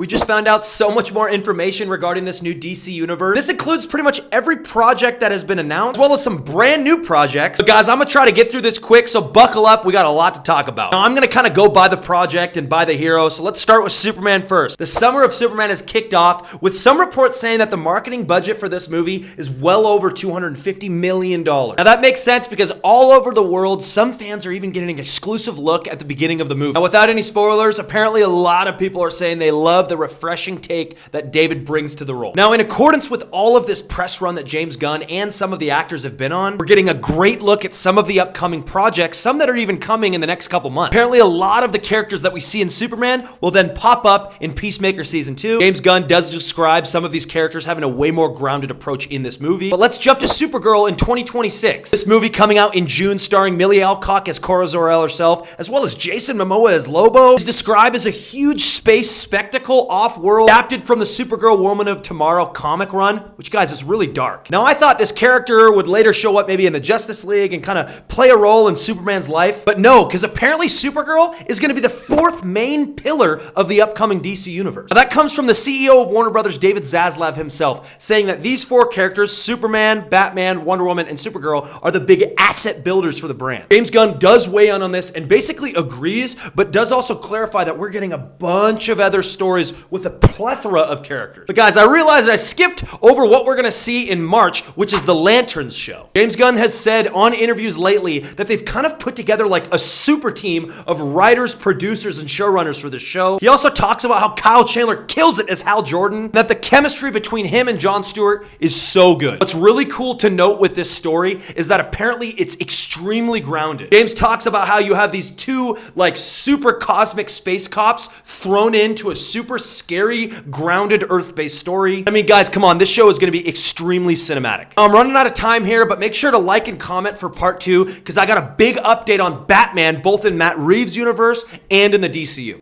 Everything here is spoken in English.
We just found out so much more information regarding this new DC universe. This includes pretty much every project that has been announced, as well as some brand new projects. But guys, I'm gonna try to get through this quick, so buckle up. We got a lot to talk about. Now, I'm gonna kind of go by the project and by the hero, so let's start with Superman first. The summer of Superman has kicked off, with some reports saying that the marketing budget for this movie is well over $250 million. Now, that makes sense because all over the world, some fans are even getting an exclusive look at the beginning of the movie. Now, without any spoilers, apparently a lot of people are saying they love the refreshing take that David brings to the role. Now, in accordance with all of this press run that James Gunn and some of the actors have been on, we're getting a great look at some of the upcoming projects, some that are even coming in the next couple months. Apparently, a lot of the characters that we see in Superman will then pop up in Peacemaker Season 2. James Gunn does describe some of these characters having a way more grounded approach in this movie. But let's jump to Supergirl in 2026. This movie coming out in June, starring Millie Alcock as Kara Zor-El herself, as well as Jason Momoa as Lobo, is described as a huge space spectacle off-world, adapted from the Supergirl Woman of Tomorrow comic run, which, guys, is really dark. Now, I thought this character would later show up maybe in the Justice League and kind of play a role in Superman's life, but no, because apparently Supergirl is going to be the fourth main pillar of the upcoming DC universe. Now, that comes from the CEO of Warner Brothers, David Zaslav himself, saying that these four characters, Superman, Batman, Wonder Woman, and Supergirl, are the big asset builders for the brand. James Gunn does weigh in on this and basically agrees, but does also clarify that we're getting a bunch of other stories with a plethora of characters. But guys, I realized that I skipped over what we're gonna see in March, which is the Lanterns show. James Gunn has said on interviews lately that they've kind of put together like a super team of writers, producers, and showrunners for this show. He also talks about how Kyle Chandler kills it as Hal Jordan, that the chemistry between him and Jon Stewart is so good. What's really cool to note with this story is that apparently it's extremely grounded. James talks about how you have these two like super cosmic space cops thrown into a super scary, grounded Earth-based story. I mean, guys, come on, this show is going to be extremely cinematic. I'm running out of time here, but make sure to like and comment for part 2 because I got a big update on Batman, both in Matt Reeves' universe and in the DCU.